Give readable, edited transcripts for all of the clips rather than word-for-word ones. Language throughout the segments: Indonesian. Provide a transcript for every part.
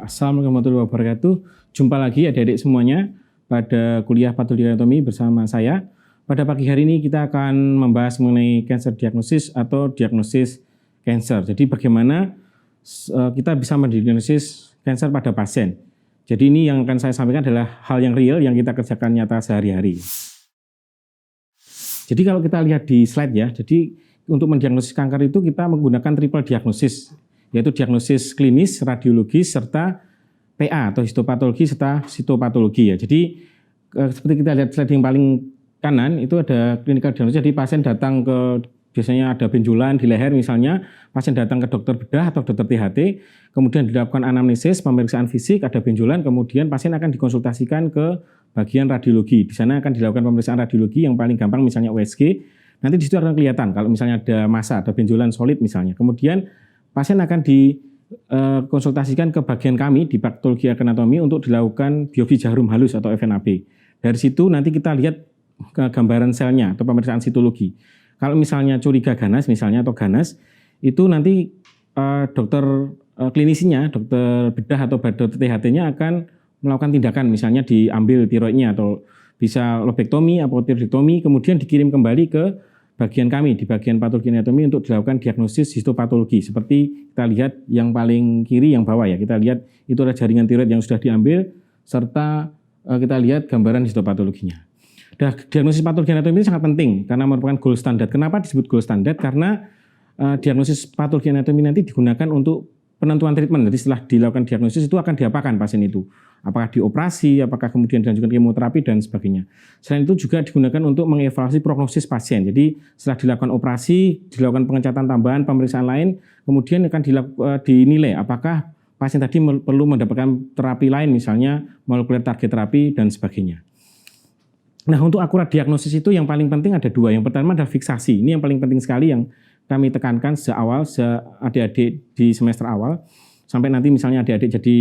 Assalamualaikum warahmatullahi wabarakatuh. Jumpa lagi adik-adik semuanya pada kuliah patologi anatomi bersama saya. Pada pagi hari ini kita akan membahas mengenai cancer diagnosis atau diagnosis cancer. Jadi bagaimana kita bisa mendiagnosis cancer pada pasien. Jadi ini yang akan saya sampaikan adalah hal yang real yang kita kerjakan nyata sehari-hari. Jadi kalau kita lihat di slide ya, jadi untuk mendiagnosis kanker itu kita menggunakan triple diagnosis, yaitu diagnosis klinis, radiologis, serta PA atau histopatologi serta sitopatologi ya. Jadi seperti kita lihat slide yang paling kanan itu ada clinical diagnosis. Jadi pasien datang ke, biasanya ada benjolan di leher misalnya, pasien datang ke dokter bedah atau dokter THT, kemudian dilakukan anamnesis, pemeriksaan fisik, ada benjolan, kemudian pasien akan dikonsultasikan ke bagian radiologi. Di sana akan dilakukan pemeriksaan radiologi yang paling gampang misalnya USG. Nanti di situ akan kelihatan kalau misalnya ada massa, ada benjolan solid misalnya. Kemudian pasien akan dikonsultasikan ke bagian kami di patologi anatomi untuk dilakukan biopsi jarum halus atau FNAB. Dari situ nanti kita lihat gambaran selnya atau pemeriksaan sitologi. Kalau misalnya curiga ganas misalnya atau ganas, itu nanti dokter klinisinya, dokter bedah atau dokter THT-nya akan melakukan tindakan, misalnya diambil tiroidnya atau bisa lobektomi atau tiroidektomi, kemudian dikirim kembali ke bagian kami di bagian patologi anatomi untuk dilakukan diagnosis histopatologi. Seperti kita lihat yang paling kiri yang bawah ya, kita lihat itu ada jaringan tiroid yang sudah diambil serta kita lihat gambaran histopatologinya. Dan diagnosis patologi anatomi ini sangat penting karena merupakan gold standard. Kenapa disebut gold standard? Karena diagnosis patologi anatomi nanti digunakan untuk penentuan treatment. Jadi setelah dilakukan diagnosis itu akan diapakan pasien itu? Apakah dioperasi, apakah kemudian dilanjutkan kemoterapi dan sebagainya. Selain itu juga digunakan untuk mengevaluasi prognosis pasien. Jadi setelah dilakukan operasi, dilakukan pengecatan tambahan, pemeriksaan lain, kemudian akan dinilai apakah pasien tadi perlu mendapatkan terapi lain, misalnya molekuler target terapi dan sebagainya. Nah, untuk akurat diagnosis itu yang paling penting ada dua. Yang pertama adalah fiksasi. Ini yang paling penting sekali yang kami tekankan sejak awal, adik-adik di semester awal, sampai nanti misalnya adik-adik jadi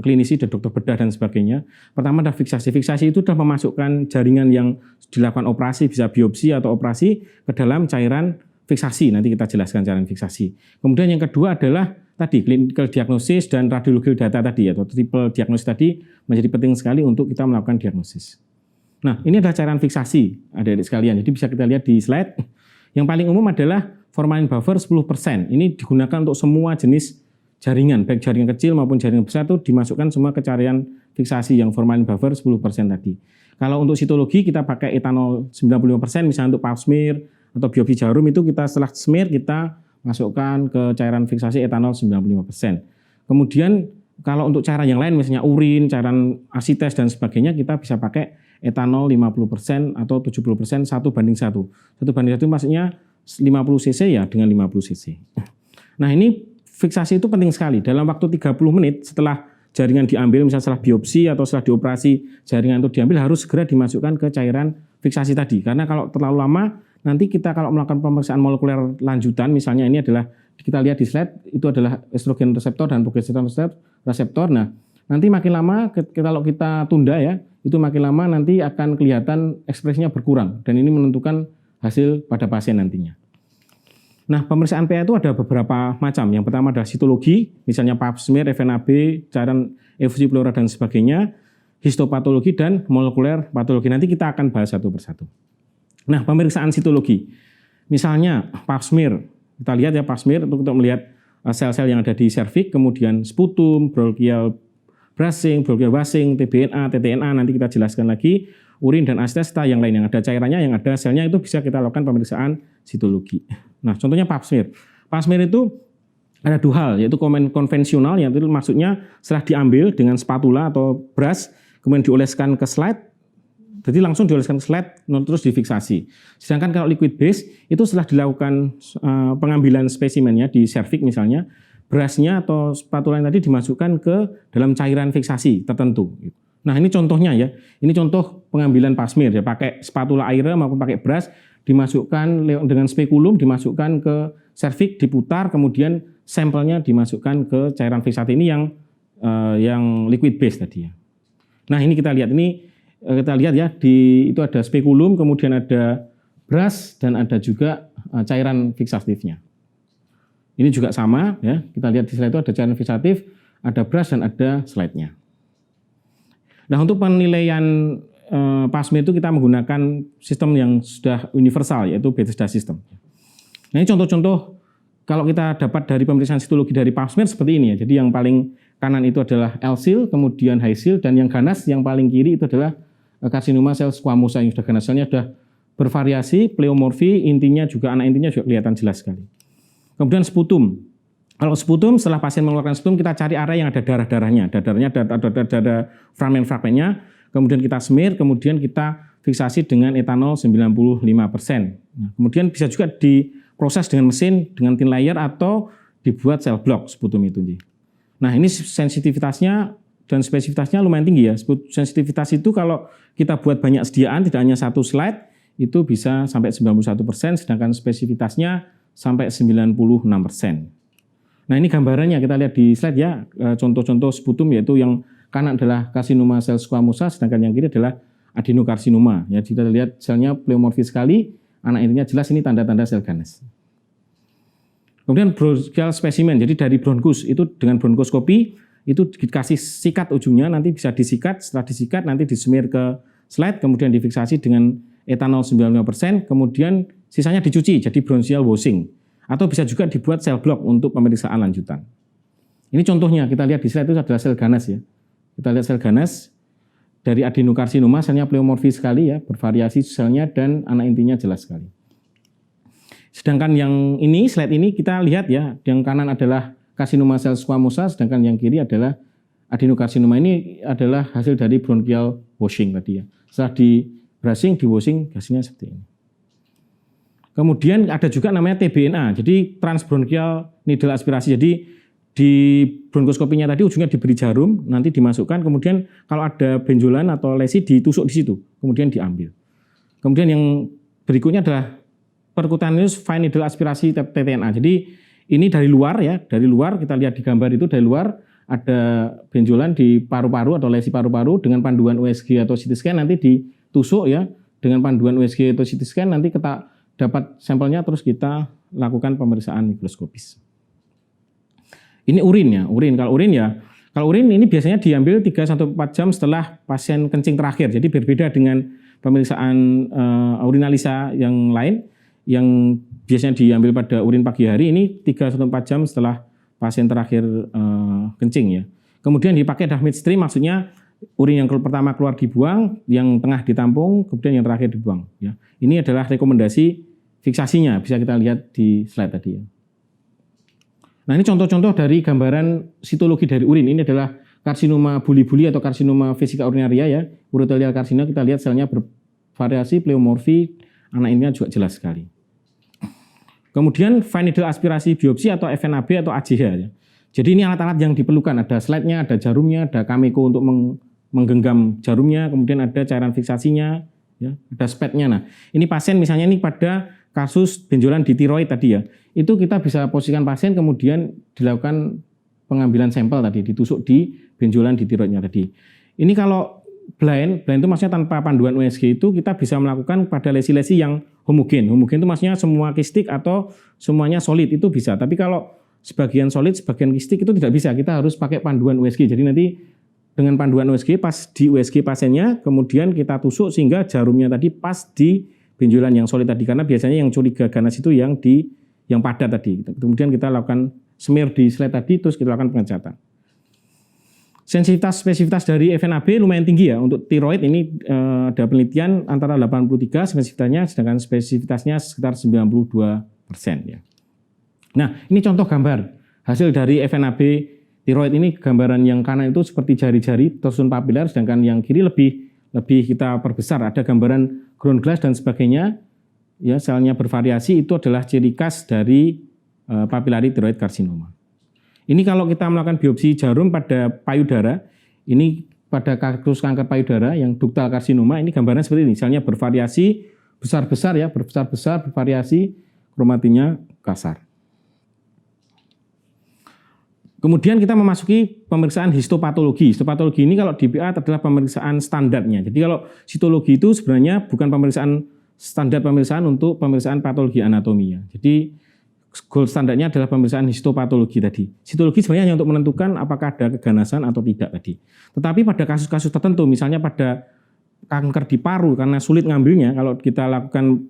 klinisi, dokter bedah dan sebagainya. Pertama adalah fiksasi. Fiksasi itu adalah memasukkan jaringan yang dilakukan operasi, bisa biopsi atau operasi, ke dalam cairan fiksasi. Nanti kita jelaskan cairan fiksasi. Kemudian yang kedua adalah tadi clinical diagnosis dan radiological data tadi, atau triple diagnosis tadi menjadi penting sekali untuk kita melakukan diagnosis. Nah, ini adalah cairan fiksasi adik-adik sekalian. Jadi bisa kita lihat di slide. Yang paling umum adalah formalin buffer 10%. Ini digunakan untuk semua jenis jaringan, baik jaringan kecil maupun jaringan besar itu dimasukkan semua ke cairan fiksasi yang formalin buffer 10% tadi. Kalau untuk sitologi kita pakai etanol 95%, misalnya untuk pap smear atau biopsi jarum itu kita setelah smear kita masukkan ke cairan fiksasi etanol 95%. Kemudian kalau untuk cairan yang lain misalnya urin, cairan asites dan sebagainya kita bisa pakai etanol 50% atau 70% 1:1. 1:1 maksudnya 50 cc ya dengan 50 cc. Nah, ini fiksasi itu penting sekali. Dalam waktu 30 menit setelah jaringan diambil, misalnya setelah biopsi atau setelah dioperasi, jaringan itu diambil harus segera dimasukkan ke cairan fiksasi tadi. Karena kalau terlalu lama, nanti kita kalau melakukan pemeriksaan molekuler lanjutan, misalnya ini adalah, kita lihat di slide, itu adalah estrogen reseptor dan progesteron reseptor. Nah, nanti makin lama, kalau kita tunda ya, itu makin lama nanti akan kelihatan ekspresinya berkurang. Dan ini menentukan hasil pada pasien nantinya. Nah, pemeriksaan PA itu ada beberapa macam. Yang pertama adalah sitologi, misalnya pap smear, FNAB, cairan efusi pleura dan sebagainya, histopatologi dan molekuler patologi. Nanti kita akan bahas satu persatu. Nah, pemeriksaan sitologi. Misalnya pap smear. Kita lihat ya pap smear untuk melihat sel-sel yang ada di serviks, kemudian sputum, bronchial brushing, bronchial wasing, TBNA, TTNA, nanti kita jelaskan lagi, urin dan asites, yang lain yang ada cairannya, yang ada selnya itu bisa kita lakukan pemeriksaan sitologi. Nah, contohnya pap smear. Pap smear itu ada dua hal, yaitu konvensional, yang itu maksudnya setelah diambil dengan spatula atau brush, kemudian dioleskan ke slide, jadi langsung dioleskan ke slide, terus difiksasi. Sedangkan kalau liquid base, itu setelah dilakukan pengambilan spesimennya di serviks misalnya, brushnya atau spatula yang tadi dimasukkan ke dalam cairan fiksasi tertentu. Nah, ini contohnya ya. Ini contoh pengambilan pap smear ya, pakai spatula air maupun pakai brush, dimasukkan dengan spekulum, dimasukkan ke serviks, diputar, kemudian sampelnya dimasukkan ke cairan fiksasi ini yang liquid base tadi ya. Nah, ini kita lihat ya, itu ada spekulum, kemudian ada brush dan ada juga cairan fiksatifnya. Ini juga sama ya, kita lihat di slide itu ada cairan fiksatif, ada brush dan ada slide-nya. Nah, untuk penilaian plasmid itu kita menggunakan sistem yang sudah universal, yaitu Bethesda system. Nah, ini contoh-contoh kalau kita dapat dari pemeriksaan sitologi dari plasmid seperti ini ya. Jadi yang paling kanan itu adalah L-seal, kemudian high-seal, dan yang ganas yang paling kiri itu adalah karsinoma sel squamosa yang sudah ganas. Selnya sudah bervariasi, pleomorfi, intinya juga, anak intinya juga kelihatan jelas sekali. Kemudian sputum. Kalau sputum, setelah pasien mengeluarkan sputum, kita cari area yang ada darah-darahnya. Ada fragmen-fragmennya, kemudian kita smear, kemudian kita fiksasi dengan etanol 95%. Nah, kemudian bisa juga diproses dengan mesin, dengan thin layer, atau dibuat sel block sputum itu. Nah, ini sensitivitasnya dan spesifitasnya lumayan tinggi ya. Sensitivitas itu kalau kita buat banyak sediaan, tidak hanya satu slide, itu bisa sampai 91%, sedangkan spesifitasnya sampai 96%. Nah, ini gambarannya kita lihat di slide ya, contoh-contoh sputum, yaitu yang kanan adalah karsinoma sel squamosa, sedangkan yang kiri adalah adenokarsinoma. Ya, kita lihat selnya pleomorfis sekali, anak intinya jelas, ini tanda-tanda sel ganas. Kemudian bronchial specimen, jadi dari bronkus itu dengan bronkoskopi itu dikasih sikat ujungnya, nanti bisa disikat, setelah disikat nanti dismear ke slide, kemudian difiksasi dengan etanol 95%, kemudian sisanya dicuci jadi bronchial washing, atau bisa juga dibuat sel block untuk pemeriksaan lanjutan. Ini contohnya, kita lihat di slide itu adalah sel ganas ya. Kita lihat sel ganas dari adenokarsinoma, selnya pleomorfis sekali ya, bervariasi selnya dan anak intinya jelas sekali. Sedangkan yang ini, slide ini kita lihat ya, yang kanan adalah karsinoma sel squamosa, sedangkan yang kiri adalah adenokarsinoma. Ini adalah hasil dari bronchial washing tadi ya. Setelah di brushing, di washing, hasilnya seperti ini. Kemudian ada juga namanya TBNA, jadi transbronchial needle aspirasi. Jadi di bronkoskopinya tadi ujungnya diberi jarum, nanti dimasukkan, kemudian kalau ada benjolan atau lesi ditusuk di situ, kemudian diambil. Kemudian yang berikutnya adalah percutaneous fine needle aspirasi TTNA. Jadi ini dari luar ya, dari luar kita lihat di gambar itu, dari luar ada benjolan di paru-paru atau lesi paru-paru, dengan panduan USG atau CT scan nanti ditusuk ya, dengan panduan USG atau CT scan nanti kita dapat sampelnya, terus kita lakukan pemeriksaan mikroskopis. Ini urin ya, urin. Kalau urin ini biasanya diambil 3-4 jam setelah pasien kencing terakhir. Jadi berbeda dengan pemeriksaan urinalisa yang lain yang biasanya diambil pada urin pagi hari, ini 3-4 jam setelah pasien terakhir kencing ya. Kemudian dipakai adalah midstream, maksudnya urin yang pertama keluar dibuang, yang tengah ditampung, kemudian yang terakhir dibuang ya. Ini adalah rekomendasi fiksasinya, bisa kita lihat di slide tadi ya. Nah, ini contoh-contoh dari gambaran sitologi dari urin. Ini adalah karsinoma buli-buli atau karsinoma vesica urinaria ya, urothelial karsinoma. Kita lihat selnya bervariasi, pleomorfi, anak intinya juga jelas sekali. Kemudian fine needle aspirasi biopsi atau FNAB atau AJH ya. Jadi ini alat-alat yang diperlukan, ada slide-nya, ada jarumnya, ada kameko untuk menggenggam jarumnya, kemudian ada cairan fiksasinya, ya, ada spetnya. Nah, ini pasien misalnya ini pada kasus benjolan di tiroid tadi ya, itu kita bisa posisikan pasien, kemudian dilakukan pengambilan sampel tadi, ditusuk di benjolan di tiroidnya tadi. Ini kalau blind itu maksudnya tanpa panduan USG, itu kita bisa melakukan pada lesi-lesi yang homogen. Homogen itu maksudnya semua kistik atau semuanya solid, itu bisa. Tapi kalau sebagian solid, sebagian kistik itu tidak bisa, kita harus pakai panduan USG. Jadi nanti dengan panduan USG, pas di USG pasiennya, kemudian kita tusuk sehingga jarumnya tadi pas di benjolan yang solid tadi, karena biasanya yang curiga ganas itu yang padat tadi. Kemudian kita lakukan smear di slide tadi, terus kita lakukan pengecatan. Sensitivitas spesifitas dari FNAB lumayan tinggi ya. Untuk tiroid ini ada penelitian antara 83 spesifitasnya, sedangkan spesifitasnya sekitar 92% ya. Nah, ini contoh gambar hasil dari FNAB tiroid. Ini gambaran yang kanan itu seperti jari-jari tersun papiler, sedangkan yang kiri lebih kita perbesar, ada gambaran ground glass dan sebagainya. Ya, selnya bervariasi, itu adalah ciri khas dari papillary thyroid carcinoma. Ini kalau kita melakukan biopsi jarum pada payudara, ini pada kasus kanker payudara yang ductal karsinoma, ini gambarnya seperti ini, selnya bervariasi besar-besar ya, berbesar-besar, bervariasi, kromatinya kasar. Kemudian kita memasuki pemeriksaan histopatologi. Histopatologi ini kalau di PA adalah pemeriksaan standarnya. Jadi kalau sitologi itu sebenarnya bukan pemeriksaan standar pemeriksaan untuk pemeriksaan patologi anatomi ya. Jadi gold standarnya adalah pemeriksaan histopatologi tadi. Sitologi sebenarnya hanya untuk menentukan apakah ada keganasan atau tidak tadi. Tetapi pada kasus-kasus tertentu, misalnya pada kanker di paru karena sulit ngambilnya, kalau kita lakukan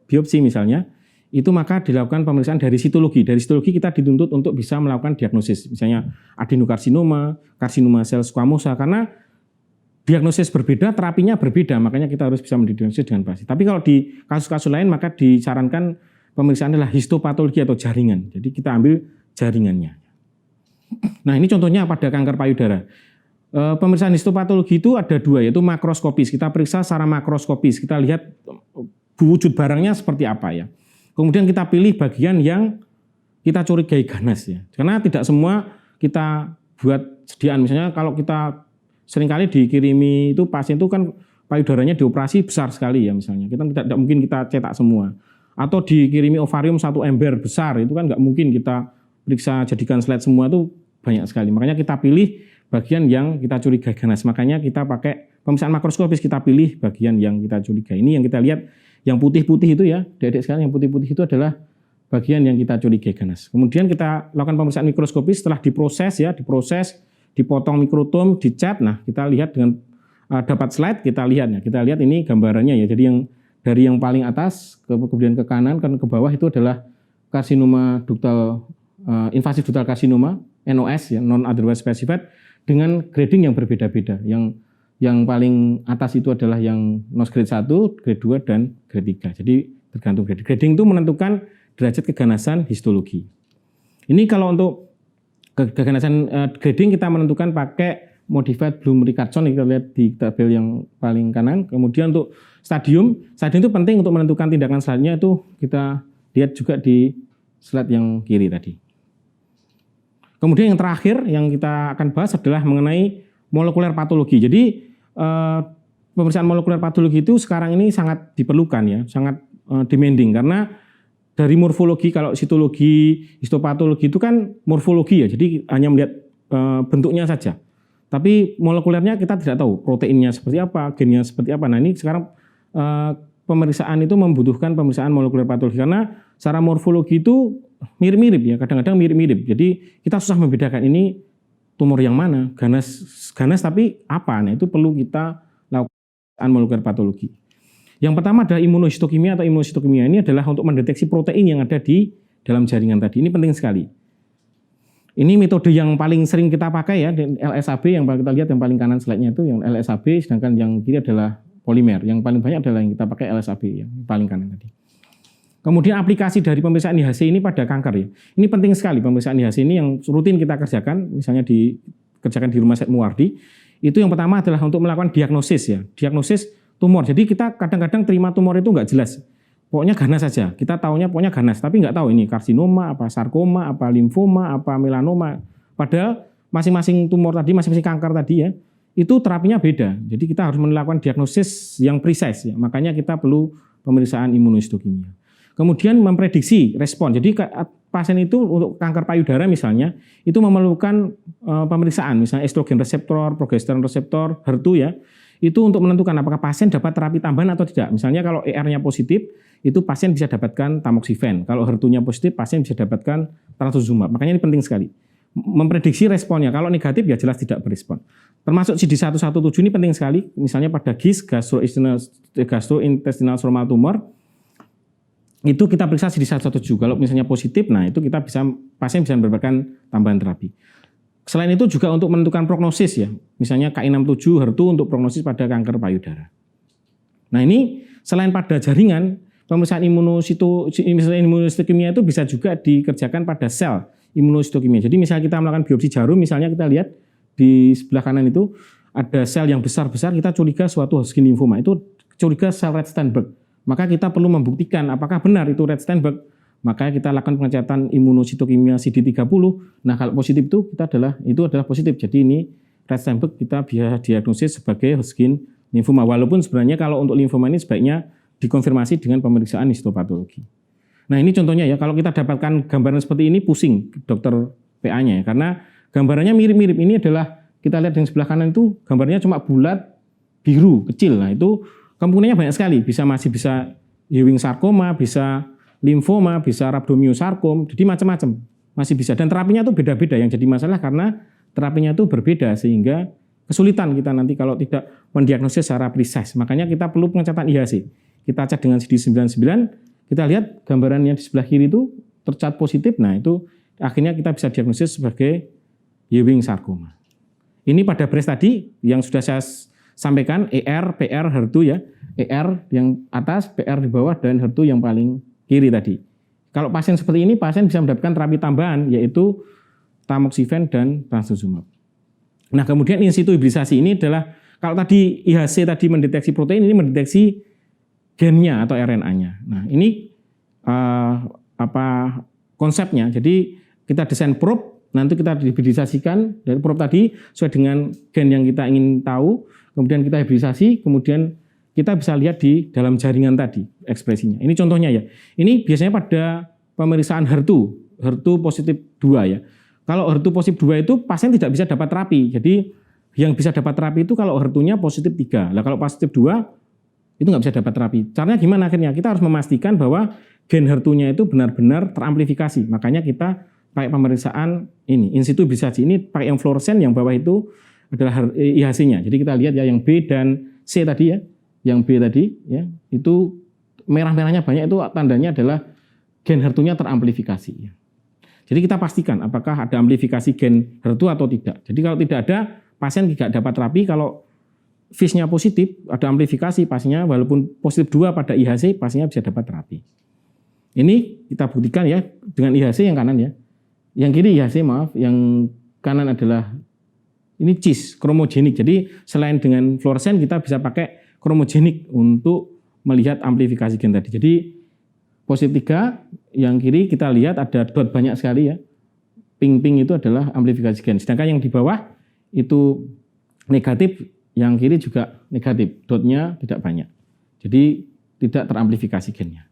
biopsi misalnya, itu maka dilakukan pemeriksaan dari sitologi. Dari sitologi kita dituntut untuk bisa melakukan diagnosis, misalnya adenokarsinoma, karsinoma sel squamosa, karena diagnosis berbeda, terapinya berbeda, makanya kita harus bisa mendiagnosis dengan pasti. Tapi kalau di kasus-kasus lain maka disarankan pemeriksaan adalah histopatologi atau jaringan. Jadi kita ambil jaringannya. Nah ini contohnya pada kanker payudara. Pemeriksaan histopatologi itu ada dua, yaitu makroskopis. Kita periksa secara makroskopis, kita lihat wujud barangnya seperti apa ya. Kemudian kita pilih bagian yang kita curigai ganas ya. Karena tidak semua kita buat sediaan. Misalnya kalau kita seringkali dikirimi itu pasien itu kan payudaranya dioperasi besar sekali ya misalnya. Kita tidak mungkin kita cetak semua. Atau dikirimi ovarium 1 ember besar, itu kan nggak mungkin kita periksa jadikan slide semua, itu banyak sekali. Makanya kita pilih bagian yang kita curigai ganas. Makanya kita pakai pemeriksaan makroskopis, kita pilih bagian yang kita curigai. Ini yang kita lihat, yang putih-putih itu ya, adik-adik sekalian, yang putih-putih itu adalah bagian yang kita curigai ganas. Kemudian kita lakukan pemeriksaan mikroskopis, setelah diproses ya, dipotong mikrotom, dicat. Nah, kita lihat dengan dapat slide, kita lihat ya. Kita lihat ini gambarannya ya. Jadi yang dari yang paling atas kemudian ke kanan kan ke bawah itu adalah karsinoma ductal invasive ductal karsinoma NOS ya, non otherwise specified, dengan grading yang berbeda-beda. Yang paling atas itu adalah yang NOS grade 1, grade 2 dan grade 3. Jadi tergantung grading. Grading itu menentukan derajat keganasan histologi. Ini kalau untuk keganasan grading kita menentukan pakai modified Bloom-Richardson, kita lihat di tabel yang paling kanan. Kemudian untuk stadium itu penting untuk menentukan tindakan selanjutnya, itu kita lihat juga di slide yang kiri tadi. Kemudian yang terakhir yang kita akan bahas adalah mengenai molekuler patologi. Jadi pemeriksaan molekuler patologi itu sekarang ini sangat diperlukan ya, sangat demanding, karena dari morfologi, kalau sitologi, histopatologi itu kan morfologi ya, jadi hanya melihat bentuknya saja. Tapi molekulernya kita tidak tahu, proteinnya seperti apa, gennya seperti apa. Nah ini sekarang pemeriksaan itu membutuhkan pemeriksaan molekuler patologi, karena secara morfologi itu mirip-mirip ya, kadang-kadang mirip-mirip. Jadi kita susah membedakan ini tumor yang mana, ganas tapi apa. Nah itu perlu kita lakukan molekuler patologi. Yang pertama adalah imunohistokimia atau imunositokimia. Ini adalah untuk mendeteksi protein yang ada di dalam jaringan tadi. Ini penting sekali. Ini metode yang paling sering kita pakai ya, LSAB yang kita lihat yang paling kanan slide-nya itu yang LSAB, sedangkan yang kiri adalah polimer. Yang paling banyak adalah yang kita pakai LSAB yang paling kanan tadi. Kemudian aplikasi dari pemeriksaan IHC ini pada kanker ya. Ini penting sekali pemeriksaan IHC ini yang rutin kita kerjakan, misalnya dikerjakan di Rumah Sakit Muwardi. Itu yang pertama adalah untuk melakukan diagnosis ya, diagnosis tumor. Jadi kita kadang-kadang terima tumor itu nggak jelas. Pokoknya ganas saja. Kita taunya pokoknya ganas, tapi nggak tahu ini karsinoma, apa sarkoma, apa limfoma, apa melanoma. Padahal masing-masing tumor tadi, masing-masing kanker tadi ya, itu terapinya beda. Jadi kita harus melakukan diagnosis yang precise ya. Makanya kita perlu pemeriksaan imunohistokimia. Kemudian memprediksi respon. Jadi pasien itu untuk kanker payudara misalnya, itu memerlukan pemeriksaan, misalnya estrogen reseptor, progesteron reseptor, HER2 ya. Itu untuk menentukan apakah pasien dapat terapi tambahan atau tidak. Misalnya kalau ER-nya positif, itu pasien bisa dapatkan tamoxifen. Kalau HER2-nya positif, pasien bisa dapatkan trastuzumab. Makanya ini penting sekali. Memprediksi responnya. Kalau negatif ya jelas tidak berespon. Termasuk CD117 ini penting sekali. Misalnya pada GIS, gastrointestinal stromal tumor, itu kita periksa CD117. Kalau misalnya positif, nah itu kita pasien bisa mendapatkan tambahan terapi. Selain itu juga untuk menentukan prognosis ya, misalnya Ki67 HER2 untuk prognosis pada kanker payudara. Nah ini selain pada jaringan, pemeriksaan imunohistokimia itu bisa juga dikerjakan pada sel imunohistokimia. Jadi misalnya kita melakukan biopsi jarum, misalnya kita lihat di sebelah kanan itu ada sel yang besar-besar, kita curiga suatu Hodgkin lymphoma, itu curiga sel Rett-Steinberg. Maka kita perlu membuktikan apakah benar itu Rett-Steinberg. Maka kita lakukan pengecatan imunositokimia CD30. Nah, kalau positif itu adalah positif. Jadi ini Rett-Steinberg kita bisa diagnosis sebagai Hodgkin lymphoma. Walaupun sebenarnya kalau untuk lymphoma ini sebaiknya dikonfirmasi dengan pemeriksaan histopatologi. Nah, ini contohnya ya, kalau kita dapatkan gambaran seperti ini pusing dokter PA-nya ya, karena gambarannya mirip-mirip. Ini adalah kita lihat yang sebelah kanan itu gambarnya cuma bulat biru kecil. Nah, itu kemungkinannya banyak sekali. Masih bisa Ewing sarkoma, bisa limfoma, bisa rhabdomyosarkom, jadi macam-macam masih bisa. Dan terapinya itu beda-beda. Yang jadi masalah karena terapinya itu berbeda sehingga kesulitan kita nanti kalau tidak mendiagnosis secara precise. Makanya kita perlu pengecatan IHC. Kita cek dengan CD99, kita lihat gambarannya di sebelah kiri itu tercat positif. Nah itu akhirnya kita bisa diagnosis sebagai Ewing sarkoma. Ini pada breast tadi yang sudah saya sampaikan, ER, PR, HER2 ya. ER yang atas, PR di bawah, dan HER2 yang paling kiri tadi. Kalau pasien seperti ini, pasien bisa mendapatkan terapi tambahan, yaitu tamoxifen dan trastuzumab. Nah kemudian in situ hibridisasi ini adalah, kalau tadi IHC tadi mendeteksi protein, ini mendeteksi gennya atau RNA-nya. Nah ini konsepnya, jadi kita desain probe, nanti kita hibridisasikan dari probe tadi sesuai dengan gen yang kita ingin tahu, kemudian kita hibridisasi, kemudian kita bisa lihat di dalam jaringan tadi ekspresinya. Ini contohnya ya. Ini biasanya pada pemeriksaan HER2 positif 2 ya. Kalau HER2 positif 2 itu pasien tidak bisa dapat terapi. Jadi yang bisa dapat terapi itu kalau HER2-nya positif 3. Nah kalau positif 2 itu nggak bisa dapat terapi. Caranya gimana akhirnya? Kita harus memastikan bahwa gen HER2-nya itu benar-benar teramplifikasi. Makanya kita pakai pemeriksaan ini, in situ hibridisasi ini pakai yang fluoresen, yang bawah itu adalah IHC-nya. Jadi kita lihat ya yang B dan C tadi ya. Yang B tadi ya, itu merah-merahnya banyak, itu tandanya adalah gen HER2-nya teramplifikasi ya. Jadi kita pastikan apakah ada amplifikasi gen HER2 atau tidak. Jadi kalau tidak ada, pasien tidak dapat terapi. Kalau FISH-nya positif, ada amplifikasi, pasiennya walaupun positif 2 pada IHC, pasiennya bisa dapat terapi. Ini kita buktikan ya dengan IHC yang kanan ya. Yang kiri IHC maaf, yang kanan adalah ini CIS, kromogenik. Jadi selain dengan fluoresen kita bisa pakai kromogenik untuk melihat amplifikasi gen tadi. Jadi positif 3, yang kiri kita lihat ada dot banyak sekali ya. Pink-pink itu adalah amplifikasi gen. Sedangkan yang di bawah itu negatif, yang kiri juga negatif. Dotnya tidak banyak. Jadi tidak teramplifikasi gennya.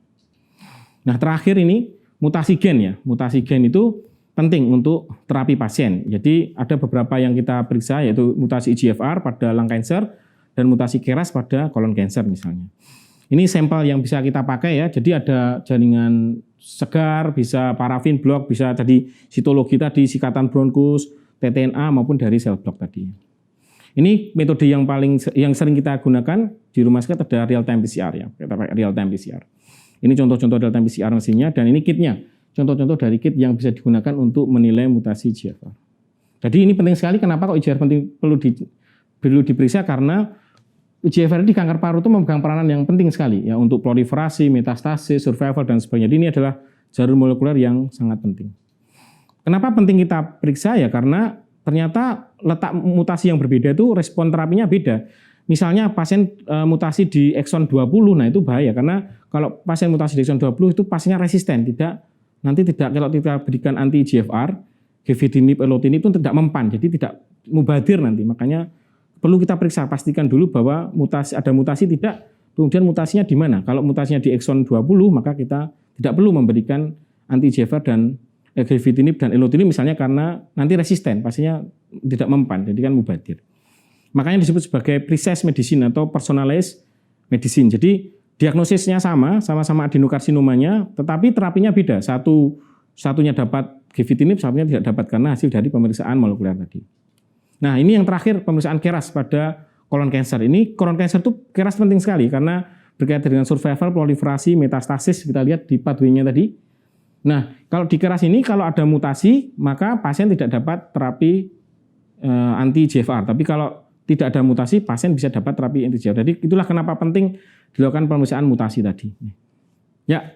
Nah terakhir ini mutasi gen ya. Mutasi gen itu penting untuk terapi pasien. Jadi ada beberapa yang kita periksa, yaitu mutasi EGFR pada lung cancer dan mutasi KRAS pada colon cancer misalnya. Ini sampel yang bisa kita pakai ya. Jadi ada jaringan segar, bisa parafin blok, bisa tadi sitologi tadi, sikatan bronkus, TTNA maupun dari sel blok tadi. Ini metode yang sering kita gunakan di rumah sakit ada real time PCR ya. Kita pakai real time PCR. Ini contoh-contoh real time PCR mesinnya dan ini kitnya. Contoh-contoh dari kit yang bisa digunakan untuk menilai mutasi EGFR. Jadi ini penting sekali. Kenapa kok EGFR perlu diperiksa? Karena EGFR di kanker paru itu memegang peranan yang penting sekali ya untuk proliferasi, metastasis, survival dan sebagainya. Jadi ini adalah jarum molekuler yang sangat penting. Kenapa penting kita periksa ya? Karena ternyata letak mutasi yang berbeda itu respon terapinya beda. Misalnya pasien mutasi di ekson 20, nah itu bahaya karena kalau pasien mutasi di ekson 20 itu pasiennya resisten, kalau kita berikan anti EGFR, gefitinib, elotinib itu tidak mempan, jadi tidak mubadir nanti. Makanya perlu kita periksa, pastikan dulu bahwa ada mutasi tidak, kemudian mutasinya di mana. Kalau mutasinya di ekson 20, maka kita tidak perlu memberikan anti EGFR dan gefitinib dan elotinib misalnya karena nanti resisten, pasiennya tidak mempan, jadi kan mubadir. Makanya disebut sebagai precise medicine atau personalized medicine. Jadi diagnosisnya sama-sama adenokarsinomanya, tetapi terapinya beda. Satunya dapat gefitinib, satunya tidak dapat karena hasil dari pemeriksaan molekuler tadi. Nah ini yang terakhir pemeriksaan KRAS pada colon cancer. Ini colon cancer itu KRAS penting sekali karena berkaitan dengan survival, proliferasi, metastasis, kita lihat di pathway-nya tadi. Nah kalau di KRAS ini kalau ada mutasi maka pasien tidak dapat terapi anti EGFR. Tapi kalau tidak ada mutasi pasien bisa dapat terapi anti EGFR. Jadi itulah kenapa penting dilakukan pemeriksaan mutasi tadi. Ya,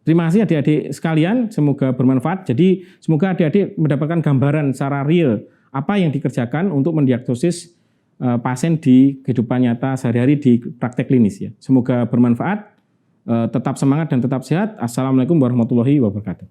terima kasih adik-adik sekalian, semoga bermanfaat. Jadi semoga adik-adik mendapatkan gambaran secara real apa yang dikerjakan untuk mendiagnosis pasien di kehidupan nyata sehari-hari di praktek klinis ya. Semoga bermanfaat, tetap semangat dan tetap sehat. Assalamualaikum warahmatullahi wabarakatuh.